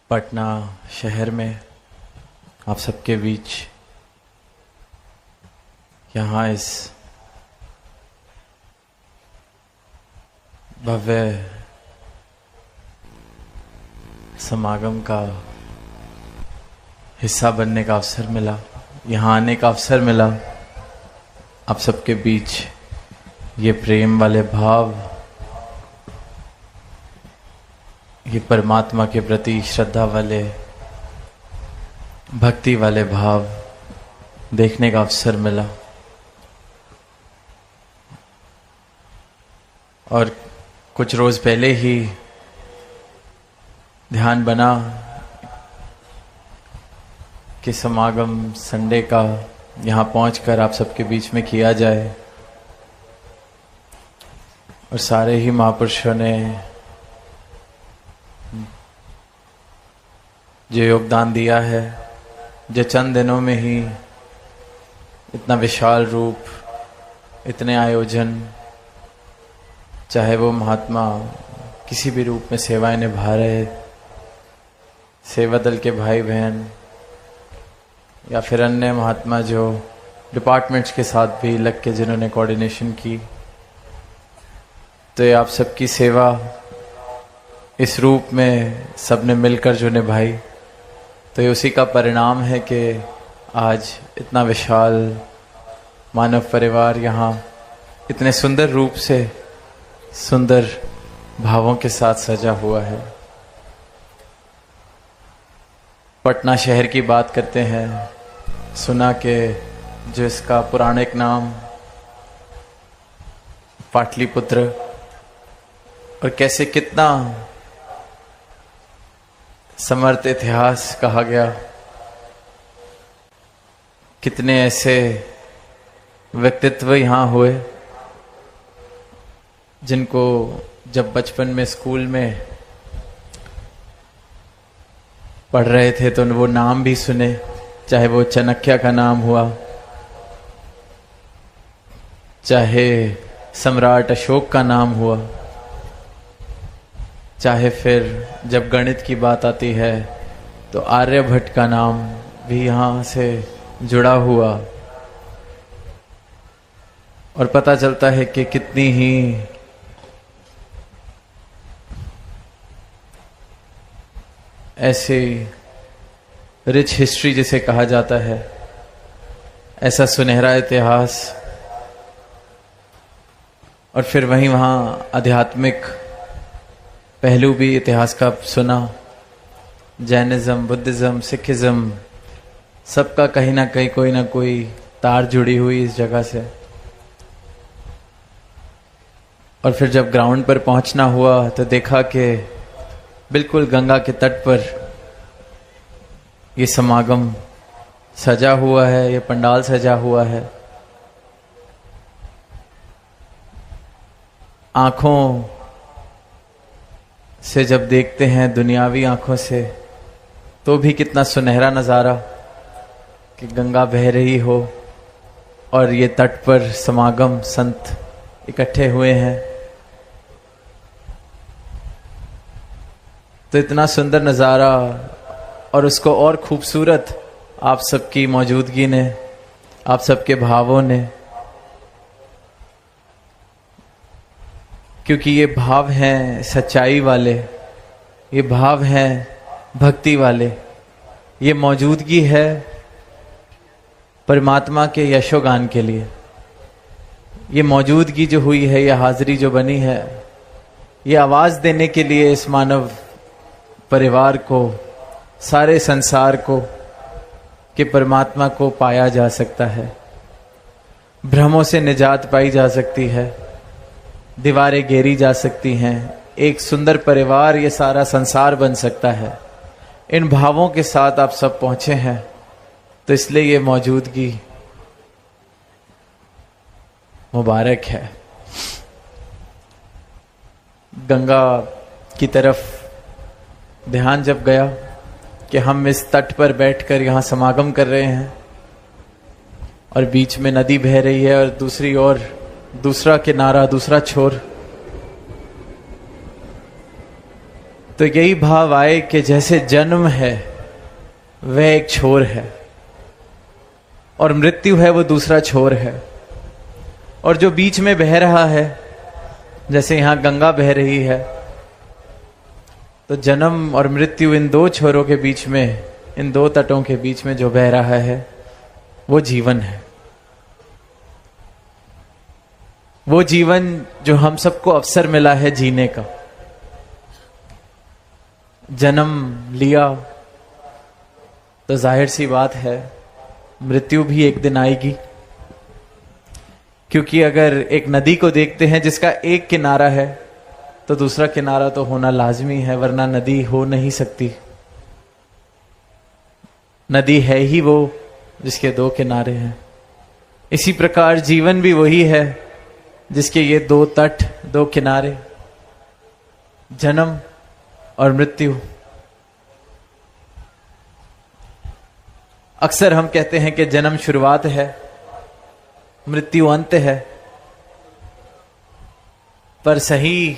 पटना शहर में आप सबके बीच यहाँ इस भव्य समागम का हिस्सा बनने का अवसर मिला, यहाँ आने का अवसर मिला। आप सबके बीच ये प्रेम वाले भाव, ये परमात्मा के प्रति श्रद्धा वाले, भक्ति वाले भाव देखने का अवसर मिला। और कुछ रोज पहले ही ध्यान बना कि समागम संडे का यहाँ पहुंचकर आप सबके बीच में किया जाए। और सारे ही महापुरुषों ने जो योगदान दिया है, जो चंद दिनों में ही इतना विशाल रूप, इतने आयोजन, चाहे वो महात्मा किसी भी रूप में सेवाएं निभा रहे, सेवा दल के भाई बहन या फिर अन्य महात्मा जो डिपार्टमेंट्स के साथ भी लग के जिन्होंने कोऑर्डिनेशन की, तो ये आप सबकी सेवा इस रूप में सबने मिलकर जो निभाई, तो ये उसी का परिणाम है कि आज इतना विशाल मानव परिवार यहाँ इतने सुंदर रूप से, सुंदर भावों के साथ सजा हुआ है। पटना शहर की बात करते हैं, सुना कि जो इसका पौराणिक नाम पाटलिपुत्र, और कैसे कितना समर्थ इतिहास कहा गया, कितने ऐसे व्यक्तित्व यहाँ हुए जिनको जब बचपन में स्कूल में पढ़ रहे थे तो वो नाम भी सुने, चाहे वो चाणक्य का नाम हुआ, चाहे सम्राट अशोक का नाम हुआ, चाहे फिर जब गणित की बात आती है तो आर्यभट्ट का नाम भी यहाँ से जुड़ा हुआ। और पता चलता है कि कितनी ही ऐसे रिच हिस्ट्री जिसे कहा जाता है, ऐसा सुनहरा इतिहास। और फिर वहीं वहाँ आध्यात्मिक पहलू भी इतिहास का सुना, जैनिज्म, बुद्धिज्म, सिखिज्म, सबका कहीं ना कहीं कोई ना कोई तार जुड़ी हुई इस जगह से। और फिर जब ग्राउंड पर पहुंचना हुआ तो देखा कि बिल्कुल गंगा के तट पर ये समागम सजा हुआ है, ये पंडाल सजा हुआ है। आंखों से जब देखते हैं, दुनियावी आंखों से, तो भी कितना सुनहरा नज़ारा कि गंगा बह रही हो और ये तट पर समागम, संत इकट्ठे हुए हैं। तो इतना सुंदर नज़ारा, और उसको और खूबसूरत आप सबकी मौजूदगी ने, आप सबके भावों ने, क्योंकि ये भाव हैं सच्चाई वाले, ये भाव हैं भक्ति वाले, ये मौजूदगी है परमात्मा के यशोगान के लिए। ये मौजूदगी जो हुई है, ये हाजिरी जो बनी है, ये आवाज़ देने के लिए इस मानव परिवार को, सारे संसार को, कि परमात्मा को पाया जा सकता है, भ्रमों से निजात पाई जा सकती है, दीवारें घेरी जा सकती हैं, एक सुंदर परिवार, ये सारा संसार बन सकता है। इन भावों के साथ आप सब पहुंचे हैं, तो इसलिए ये मौजूदगी मुबारक है। गंगा की तरफ ध्यान जब गया कि हम इस तट पर बैठकर यहाँ समागम कर रहे हैं, और बीच में नदी बह रही है, और दूसरी ओर दूसरा किनारा, दूसरा छोर, तो यही भाव आए कि जैसे जन्म है वह एक छोर है और मृत्यु है वो दूसरा छोर है, और जो बीच में बह रहा है, जैसे यहां गंगा बह रही है, तो जन्म और मृत्यु इन दो छोरों के बीच में, इन दो तटों के बीच में जो बह रहा है वो जीवन है। वो जीवन जो हम सबको अवसर मिला है जीने का। जन्म लिया तो जाहिर सी बात है मृत्यु भी एक दिन आएगी, क्योंकि अगर एक नदी को देखते हैं जिसका एक किनारा है तो दूसरा किनारा तो होना लाजमी है, वरना नदी हो नहीं सकती। नदी है ही वो जिसके दो किनारे हैं। इसी प्रकार जीवन भी वही है जिसके ये दो तट, दो किनारे, जन्म और मृत्यु। अक्सर हम कहते हैं कि जन्म शुरुआत है, मृत्यु अंत है, पर सही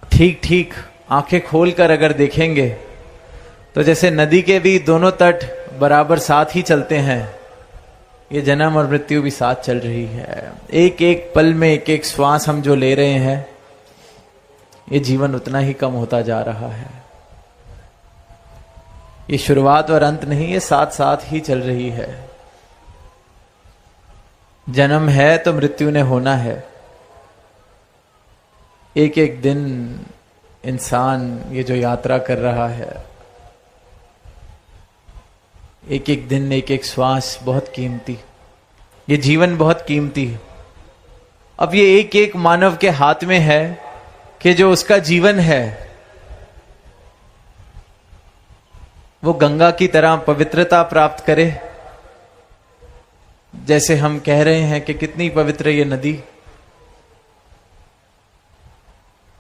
ठीक ठीक आंखें खोलकर अगर देखेंगे तो जैसे नदी के भी दोनों तट बराबर साथ ही चलते हैं, ये जन्म और मृत्यु भी साथ चल रही है। एक एक पल में एक एक श्वास हम जो ले रहे हैं, ये जीवन उतना ही कम होता जा रहा है। ये शुरुआत और अंत नहीं, ये साथ साथ ही चल रही है। जन्म है तो मृत्यु ने होना है। एक एक दिन इंसान ये जो यात्रा कर रहा है, एक एक दिन एक एक श्वास बहुत कीमती, ये जीवन बहुत कीमती है। अब ये एक एक मानव के हाथ में है कि जो उसका जीवन है वो गंगा की तरह पवित्रता प्राप्त करे। जैसे हम कह रहे हैं कि कितनी पवित्र ये नदी,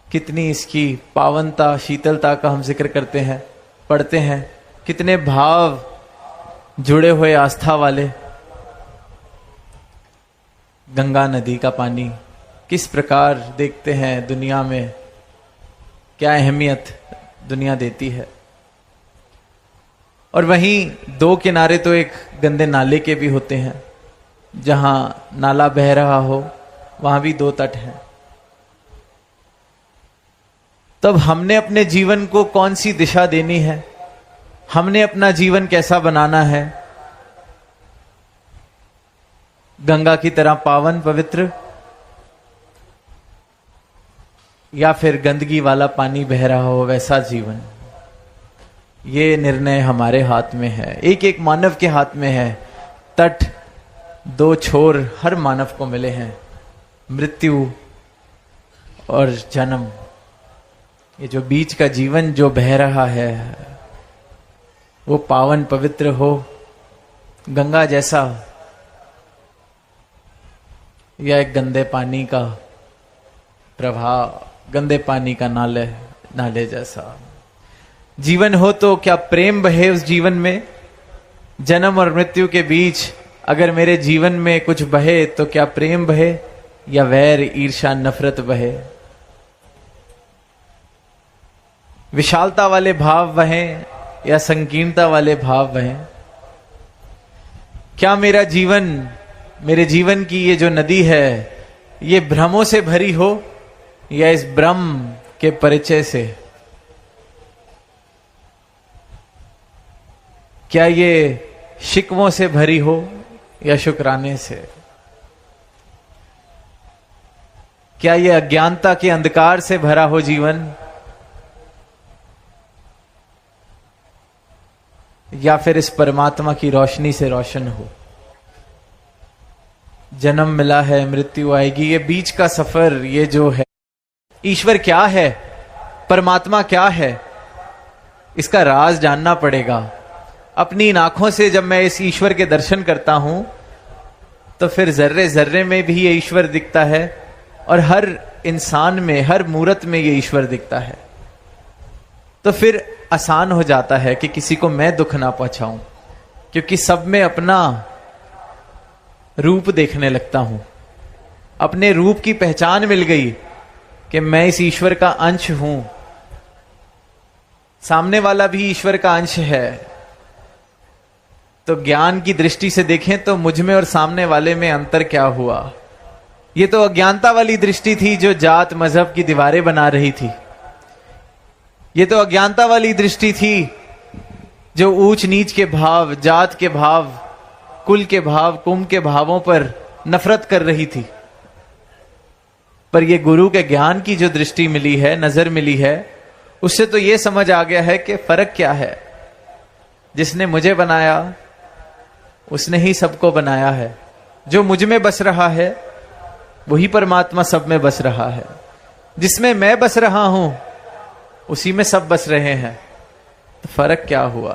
कितनी इसकी पावनता, शीतलता का हम जिक्र करते हैं, पढ़ते हैं, कितने भाव जुड़े हुए आस्था वाले। गंगा नदी का पानी किस प्रकार देखते हैं दुनिया में, क्या अहमियत दुनिया देती है। और वहीं दो किनारे तो एक गंदे नाले के भी होते हैं, जहां नाला बह रहा हो वहां भी दो तट हैं। तब हमने अपने जीवन को कौन सी दिशा देनी है, हमने अपना जीवन कैसा बनाना है, गंगा की तरह पावन पवित्र, या फिर गंदगी वाला पानी बह रहा हो वैसा जीवन। ये निर्णय हमारे हाथ में है, एक एक मानव के हाथ में है। तट दो छोर हर मानव को मिले हैं, मृत्यु और जन्म। ये जो बीच का जीवन जो बह रहा है वो पावन पवित्र हो, गंगा जैसा, या एक गंदे पानी का प्रवाह, गंदे पानी का नाले जैसा। जीवन हो तो क्या प्रेम बहे उस जीवन में। जन्म और मृत्यु के बीच अगर मेरे जीवन में कुछ बहे तो क्या प्रेम बहे या वैर, ईर्ष्या, नफरत बहे। विशालता वाले भाव बहें या संकीर्णता वाले भाव बहें। क्या मेरा जीवन, मेरे जीवन की ये जो नदी है, ये भ्रमों से भरी हो या इस ब्रह्म के परिचय से। क्या ये शिकवों से भरी हो या शुक्राने से। क्या ये अज्ञानता के अंधकार से भरा हो जीवन, या फिर इस परमात्मा की रोशनी से रोशन हो। जन्म मिला है, मृत्यु आएगी, ये बीच का सफर, ये जो है, ईश्वर क्या है, परमात्मा क्या है, इसका राज जानना पड़ेगा। अपनी इन आंखों से जब मैं इस ईश्वर के दर्शन करता हूं तो फिर जर्रे जर्रे में भी ये ईश्वर दिखता है और हर इंसान में, हर मूरत में ये ईश्वर दिखता है। तो फिर आसान हो जाता है कि किसी को मैं दुख ना पहुंचाऊं, क्योंकि सब में अपना रूप देखने लगता हूं। अपने रूप की पहचान मिल गई कि मैं इस ईश्वर का अंश हूं, सामने वाला भी ईश्वर का अंश है। तो ज्ञान की दृष्टि से देखें तो मुझ में और सामने वाले में अंतर क्या हुआ? ये तो अज्ञानता वाली दृष्टि थी जो जात मजहब की दीवारें बना रही थी। ये तो अज्ञानता वाली दृष्टि थी जो ऊंच नीच के भाव, जात के भाव, कुल के भाव, कुंभ के भावों पर नफरत कर रही थी। पर ये गुरु के ज्ञान की जो दृष्टि मिली है, नजर मिली है, उससे तो ये समझ आ गया है कि फर्क क्या है। जिसने मुझे बनाया उसने ही सबको बनाया है। जो मुझ में बस रहा है वही परमात्मा सब में बस रहा है। जिसमें मैं बस रहा हूं उसी में सब बस रहे हैं। तो फर्क क्या हुआ?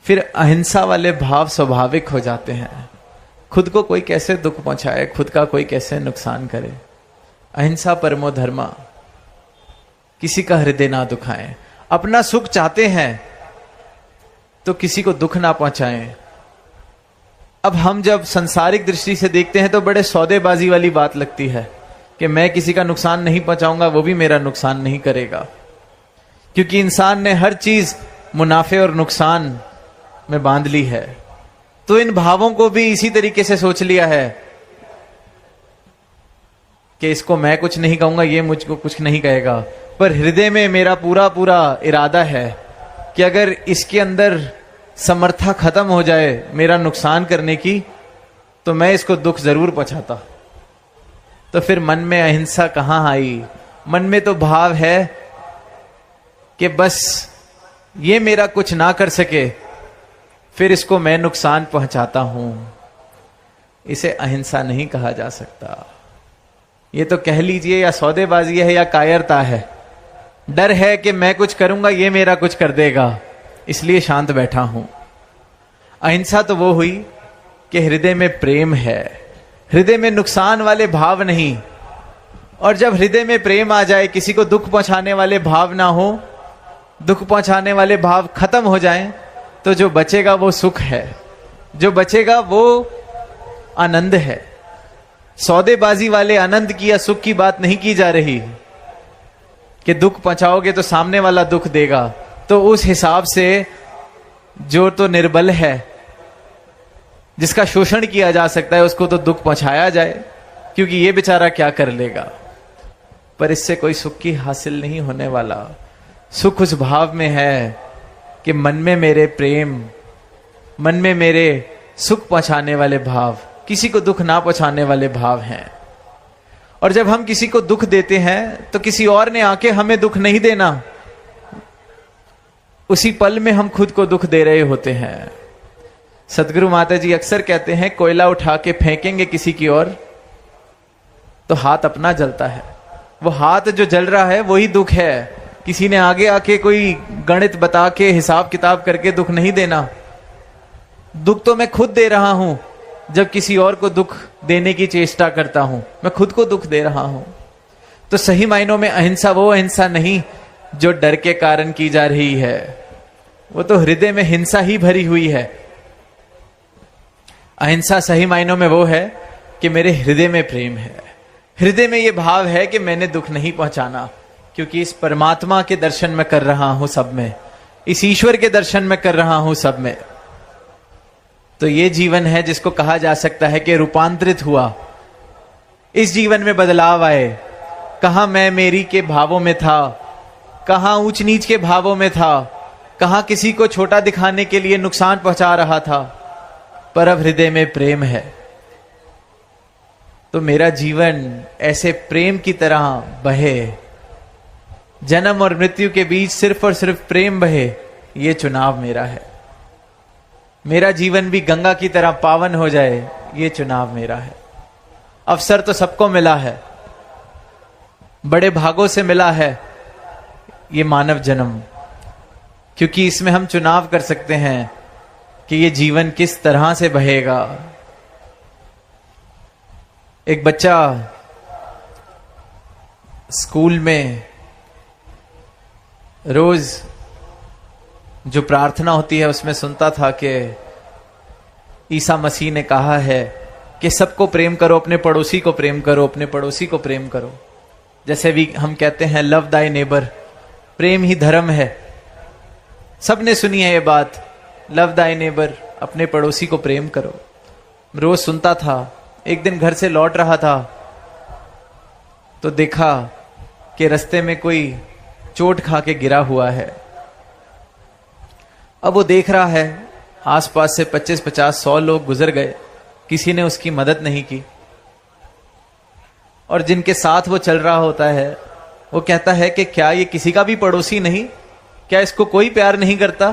फिर अहिंसा वाले भाव स्वाभाविक हो जाते हैं। खुद को कोई कैसे दुख पहुंचाए, खुद का कोई कैसे नुकसान करे। अहिंसा परमो धर्मा, किसी का हृदय ना दुखाएं। अपना सुख चाहते हैं तो किसी को दुख ना पहुंचाएं। अब हम जब संसारिक दृष्टि से देखते हैं तो बड़े सौदेबाजी वाली बात लगती है कि मैं किसी का नुकसान नहीं पहुंचाऊंगा, वो भी मेरा नुकसान नहीं करेगा। क्योंकि इंसान ने हर चीज मुनाफे और नुकसान में बांध ली है। तो इन भावों को भी इसी तरीके से सोच लिया है कि इसको मैं कुछ नहीं कहूंगा, ये मुझको कुछ नहीं कहेगा। पर हृदय में मेरा पूरा पूरा इरादा है कि अगर इसके अंदर समर्था खत्म हो जाए मेरा नुकसान करने की, तो मैं इसको दुख जरूर पहुंचाता। तो फिर मन में अहिंसा कहां आई? मन में तो भाव है कि बस ये मेरा कुछ ना कर सके, फिर इसको मैं नुकसान पहुंचाता हूं। इसे अहिंसा नहीं कहा जा सकता। ये तो कह लीजिए या सौदेबाजी है या कायरता है। डर है कि मैं कुछ करूंगा ये मेरा कुछ कर देगा, इसलिए शांत बैठा हूं। अहिंसा तो वो हुई कि हृदय में प्रेम है, हृदय में नुकसान वाले भाव नहीं। और जब हृदय में प्रेम आ जाए, किसी को दुख पहुंचाने वाले भाव ना हो, दुख पहुंचाने वाले भाव खत्म हो जाएं, तो जो बचेगा वो सुख है, जो बचेगा वो आनंद है। सौदेबाजी वाले आनंद की या सुख की बात नहीं की जा रही कि दुख पहुंचाओगे तो सामने वाला दुख देगा। तो उस हिसाब से जो तो निर्बल है, जिसका शोषण किया जा सकता है, उसको तो दुख पहुंचाया जाए, क्योंकि ये बेचारा क्या कर लेगा। पर इससे कोई सुख की हासिल नहीं होने वाला। सुख उस भाव में है कि मन में मेरे प्रेम, मन में मेरे सुख पहुंचाने वाले भाव, किसी को दुख ना पहुंचाने वाले भाव हैं। और जब हम किसी को दुख देते हैं तो किसी और ने आके हमें दुख नहीं देना, उसी पल में हम खुद को दुख दे रहे होते हैं। सदगुरु माता जी अक्सर कहते हैं, कोयला उठा के फेंकेंगे किसी की ओर तो हाथ अपना जलता है। वो हाथ जो जल रहा है वही दुख है। किसी ने आगे आके कोई गणित बता के हिसाब किताब करके दुख नहीं देना। दुख तो मैं खुद दे रहा हूं। जब किसी और को दुख देने की चेष्टा करता हूं, मैं खुद को दुख दे रहा हूं। तो सही मायनों में अहिंसा वो अहिंसा नहीं जो डर के कारण की जा रही है, वो तो हृदय में हिंसा ही भरी हुई है। अहिंसा सही मायनों में वो है कि मेरे हृदय में प्रेम है, हृदय में ये भाव है कि मैंने दुख नहीं पहुंचाना, क्योंकि इस परमात्मा के दर्शन में कर रहा हूं सब में, इस ईश्वर के दर्शन में कर रहा हूं सब में। तो ये जीवन है जिसको कहा जा सकता है कि रूपांतरित हुआ। इस जीवन में बदलाव आए। कहां मैं मेरी के भावों में था, कहां ऊंच नीच के भावों में था, कहां किसी को छोटा दिखाने के लिए नुकसान पहुंचा रहा था, पर अब हृदय में प्रेम है। तो मेरा जीवन ऐसे प्रेम की तरह बहे, जन्म और मृत्यु के बीच सिर्फ और सिर्फ प्रेम बहे, ये चुनाव मेरा है। मेरा जीवन भी गंगा की तरह पावन हो जाए, ये चुनाव मेरा है। अवसर तो सबको मिला है, बड़े भागों से मिला है ये मानव जन्म, क्योंकि इसमें हम चुनाव कर सकते हैं कि ये जीवन किस तरह से बहेगा। एक बच्चा स्कूल में रोज जो प्रार्थना होती है उसमें सुनता था कि ईसा मसीह ने कहा है कि सबको प्रेम करो, अपने पड़ोसी को प्रेम करो, अपने पड़ोसी को प्रेम करो। जैसे भी हम कहते हैं लव दाई नेबर, प्रेम ही धर्म है। सबने सुनी है ये बात, लव दाई नेबर, अपने पड़ोसी को प्रेम करो। रोज सुनता था। एक दिन घर से लौट रहा था तो देखा कि रास्ते में कोई चोट खा के गिरा हुआ है। अब वो देख रहा है आसपास से 25, 50, 100 लोग गुजर गए, किसी ने उसकी मदद नहीं की। और जिनके साथ वो चल रहा होता है वो कहता है कि क्या ये किसी का भी पड़ोसी नहीं? क्या इसको कोई प्यार नहीं करता?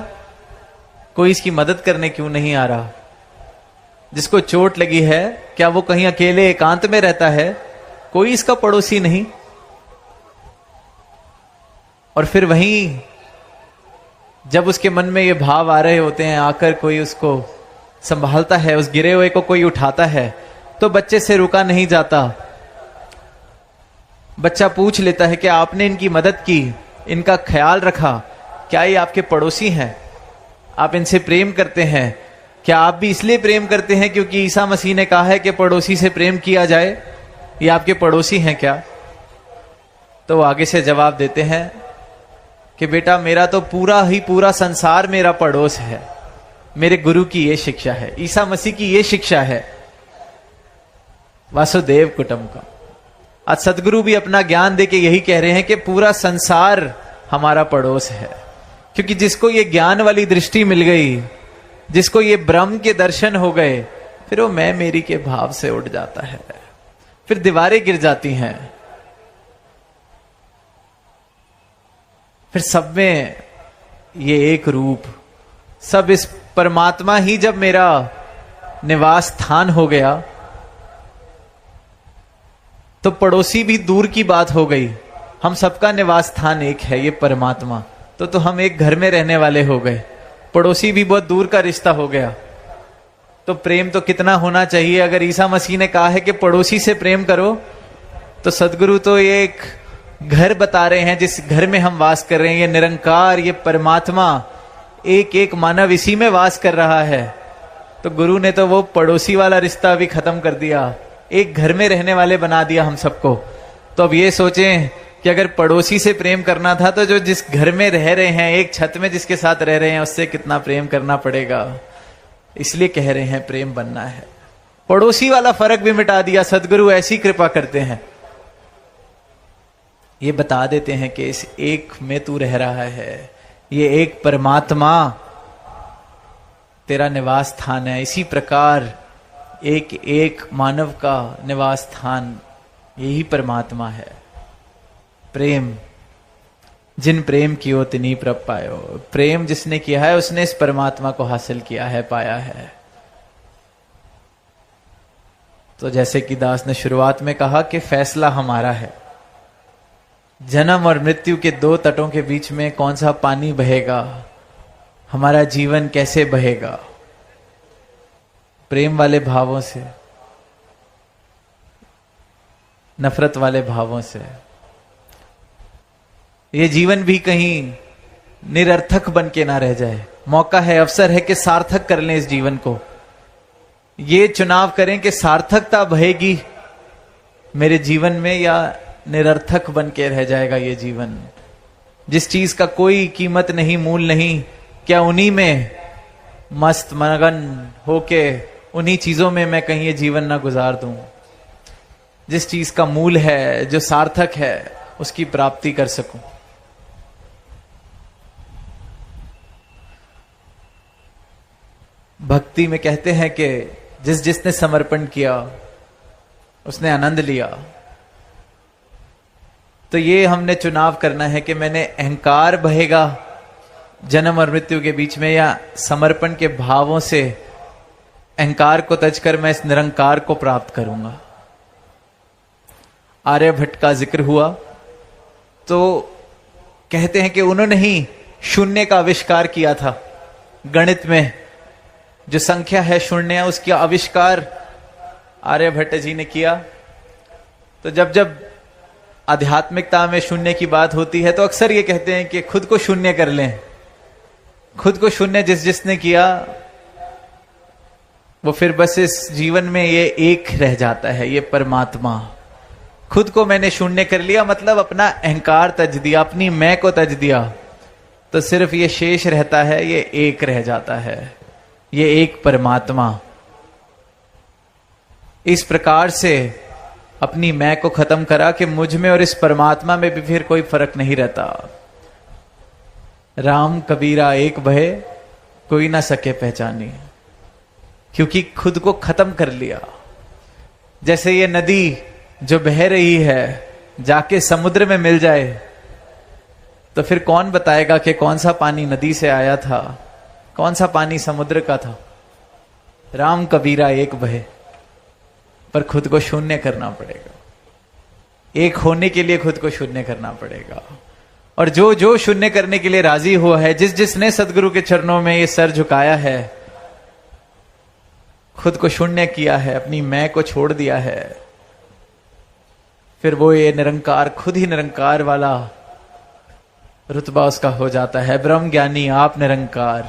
कोई इसकी मदद करने क्यों नहीं आ रहा? जिसको चोट लगी है क्या वो कहीं अकेले एकांत में रहता है? कोई इसका पड़ोसी नहीं। और फिर वहीं जब उसके मन में ये भाव आ रहे होते हैं, आकर कोई उसको संभालता है, उस गिरे हुए को कोई उठाता है, तो बच्चे से रुका नहीं जाता। बच्चा पूछ लेता है कि आपने इनकी मदद की, इनका ख्याल रखा, क्या ये आपके पड़ोसी हैं? आप इनसे प्रेम करते हैं? क्या आप भी इसलिए प्रेम करते हैं क्योंकि ईसा मसीह ने कहा है कि पड़ोसी से प्रेम किया जाए? ये आपके पड़ोसी हैं क्या? तो वो आगे से जवाब देते हैं कि बेटा मेरा तो पूरा संसार मेरा पड़ोस है। मेरे गुरु की ये शिक्षा है, ईसा मसीह की ये शिक्षा है, वासुदेव कुटुंबकम। आज सदगुरु भी अपना ज्ञान देके यही कह रहे हैं कि पूरा संसार हमारा पड़ोस है। क्योंकि जिसको ये ज्ञान वाली दृष्टि मिल गई, जिसको ये ब्रह्म के दर्शन हो गए, फिर वो मैं मेरी के भाव से उठ जाता है, फिर दीवारें गिर जाती हैं, फिर सब में ये एक रूप, सब इस परमात्मा ही जब मेरा निवास स्थान हो गया तो पड़ोसी भी दूर की बात हो गई। हम सबका निवास स्थान एक है, ये परमात्मा। तो हम एक घर में रहने वाले हो गए, पड़ोसी भी बहुत दूर का रिश्ता हो गया। तो प्रेम तो कितना होना चाहिए। अगर ईसा मसीह ने कहा है कि पड़ोसी से प्रेम करो, तो सदगुरु तो ये एक घर बता रहे हैं जिस घर में हम वास कर रहे हैं। ये निरंकार, ये परमात्मा, एक एक मानव इसी में वास कर रहा है। तो गुरु ने तो वो पड़ोसी वाला रिश्ता भी खत्म कर दिया, एक घर में रहने वाले बना दिया हम सबको। तो अब ये सोचें कि अगर पड़ोसी से प्रेम करना था तो जो जिस घर में रह रहे हैं, एक छत में जिसके साथ रह रहे हैं, उससे कितना प्रेम करना पड़ेगा। इसलिए कह रहे हैं प्रेम बनना है। पड़ोसी वाला फर्क भी मिटा दिया। सदगुरु ऐसी कृपा करते हैं, ये बता देते हैं कि इस एक में तू रह रहा है, ये एक परमात्मा तेरा निवास स्थान है। इसी प्रकार एक एक मानव का निवास स्थान यही परमात्मा है। प्रेम जिन प्रेम कियो तिन्हीं प्रभ पायो। प्रेम जिसने किया है उसने इस परमात्मा को हासिल किया है, पाया है। तो जैसे कि दास ने शुरुआत में कहा कि फैसला हमारा है। जन्म और मृत्यु के दो तटों के बीच में कौन सा पानी बहेगा, हमारा जीवन कैसे बहेगा, प्रेम वाले भावों से, नफरत वाले भावों से। ये जीवन भी कहीं निरर्थक बन के ना रह जाए। मौका है, अवसर है कि सार्थक कर लें इस जीवन को। ये चुनाव करें कि सार्थकता बहेगी मेरे जीवन में या निरर्थक बन के रह जाएगा ये जीवन। जिस चीज का कोई कीमत नहीं, मूल नहीं, क्या उन्हीं में मस्त मगन होके उन्हीं चीजों में मैं कहीं ये जीवन ना गुजार दूं। जिस चीज का मूल है, जो सार्थक है, उसकी प्राप्ति कर सकूं। भक्ति में कहते हैं कि जिसने समर्पण किया उसने आनंद लिया। तो ये हमने चुनाव करना है कि मैंने अहंकार बहेगा जन्म और मृत्यु के बीच में, या समर्पण के भावों से अहंकार को तजकर मैं इस निरंकार को प्राप्त करूंगा। आर्यभट्ट का जिक्र हुआ तो कहते हैं कि उन्होंने ही शून्य का आविष्कार किया था। गणित में जो संख्या है शून्य, उसका आविष्कार आर्यभट्ट जी ने किया। तो जब आध्यात्मिकता में शून्य की बात होती है तो अक्सर ये कहते हैं कि खुद को शून्य कर लें। खुद को शून्य जिसने किया वो फिर बस इस जीवन में ये एक रह जाता है, ये परमात्मा। खुद को मैंने शून्य कर लिया, मतलब अपना अहंकार तज दिया, अपनी मैं को तज दिया। तो सिर्फ ये शेष रहता है, ये एक रह जाता है, ये एक परमात्मा। इस प्रकार से अपनी मैं को खत्म करा कि मुझ में और इस परमात्मा में भी फिर कोई फर्क नहीं रहता। राम कबीरा एक भय, कोई ना सके पहचानी, क्योंकि खुद को खत्म कर लिया। जैसे ये नदी जो बह रही है जाके समुद्र में मिल जाए तो फिर कौन बताएगा कि कौन सा पानी नदी से आया था, कौन सा पानी समुद्र का था। राम कबीरा एक भय, पर खुद को शून्य करना पड़ेगा। एक होने के लिए खुद को शून्य करना पड़ेगा। और जो जो शून्य करने के लिए राजी हुआ है, जिसने सदगुरु के चरणों में ये सर झुकाया है, खुद को शून्य किया है, अपनी मैं को छोड़ दिया है, फिर वो ये निरंकार, खुद ही निरंकार वाला रुतबा उसका हो जाता है। ब्रह्म ज्ञानी आप निरंकार।